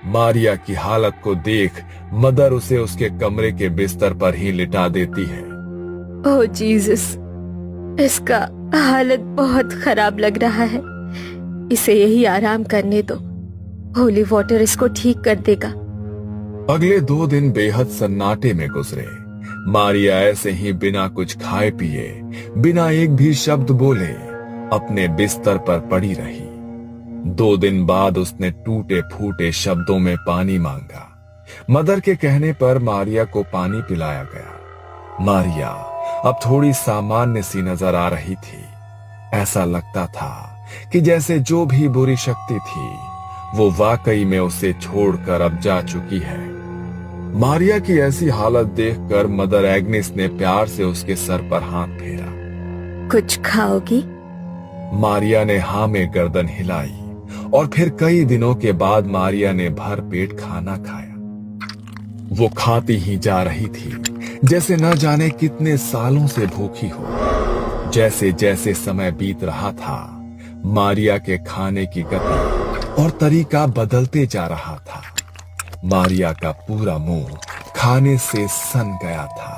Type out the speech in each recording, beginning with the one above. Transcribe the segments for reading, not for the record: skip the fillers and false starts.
मारिया की हालत को देख मदर उसे उसके कमरे के बिस्तर पर ही लिटा देती है। ओह जीसस, इसका हालत बहुत खराब लग रहा है। इसे यही आराम करने दो, होली वाटर इसको ठीक कर देगा। अगले 2 दिन बेहद सन्नाटे में गुजरे। मारिया ऐसे ही बिना कुछ खाए पिए, बिना एक भी शब्द बोले अपने बिस्तर पर पड़ी रही। 2 दिन बाद उसने टूटे फूटे शब्दों में पानी मांगा। मदर के कहने पर मारिया को पानी पिलाया गया। मारिया अब थोड़ी सामान्य सी नजर आ रही थी। ऐसा लगता था कि जैसे जो भी बुरी शक्ति थी वो वाकई में उसे छोड़कर अब जा चुकी है। मारिया की ऐसी हालत देखकर मदर एग्नेस ने प्यार से उसके सर पर हाथ फेरा। कुछ खाओगी? मारिया ने हाँ में गर्दन हिलाई और फिर कई दिनों के बाद मारिया ने भर पेट खाना खाया। वो खाती ही जा रही थी जैसे न जाने कितने सालों से भूखी हो। जैसे जैसे समय बीत रहा था, मारिया के खाने की गति और तरीका बदलते जा रहा था। मारिया का पूरा मुंह खाने से सन गया था।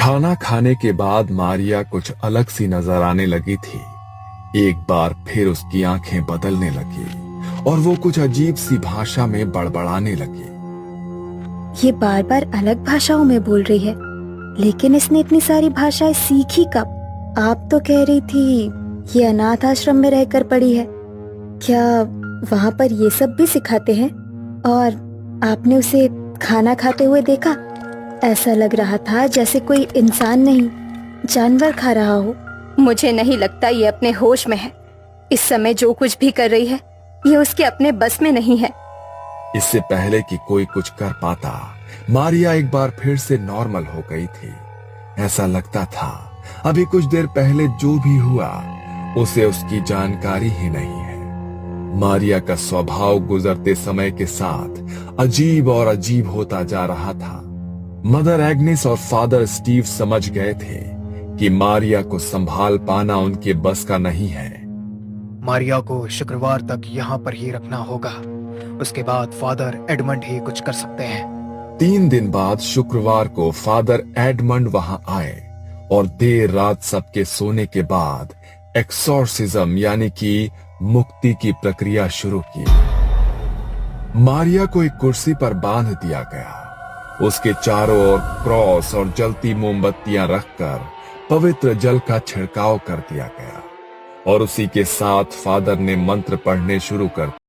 खाना खाने के बाद मारिया कुछ अलग सी नजर आने लगी थी। एक बार फिर उसकी आंखें बदलने लगी और वो कुछ अजीब सी भाषा में बड़बड़ाने लगी। ये बार बार अलग भाषाओं में बोल रही है, लेकिन इसने इतनी सारी भाषाएं सीखी कब? आप तो कह रही थी ये अनाथ आश्रम में रहकर पढ़ी है। क्या वहाँ पर ये सब भी सिखाते हैं? और आपने उसे खाना खाते हुए देखा? ऐसा लग रहा था जैसे कोई इंसान नहीं, जानवर खा रहा हो। मुझे नहीं लगता ये अपने होश में है। इस समय जो कुछ भी कर रही है ये उसके अपने बस में नहीं है। इससे पहले कि कोई कुछ कर पाता, मारिया एक बार फिर से नॉर्मल हो गई थी। ऐसा लगता था अभी कुछ देर पहले जो भी हुआ उसे उसकी जानकारी ही नहीं है। मारिया का स्वभाव गुजरते समय के साथ अजीब और अजीब होता जा रहा था। मदर एग्नेस और फादर स्टीव समझ गए थे कि मारिया को संभाल पाना उनके बस का नहीं है। मारिया को शुक्रवार तक यहाँ पर ही रखना होगा। उसके बाद फादर एडमंड ही कुछ कर सकते हैं। 3 दिन बाद शुक्रवार को फादर एडमंड वहां आए और देर रात सबके सोने के बाद एक्सोर्सिज्म यानी कि मुक्ति की प्रक्रिया शुरू की। मारिया को एक कुर्सी पर बांध दिया गया। उसके चारों ओर क्रॉस और जलती मोमबत्तियां रखकर पवित्र जल का छिड़काव कर दिया गया और उसी के साथ फादर ने मंत्र पढ़ने शुरू कर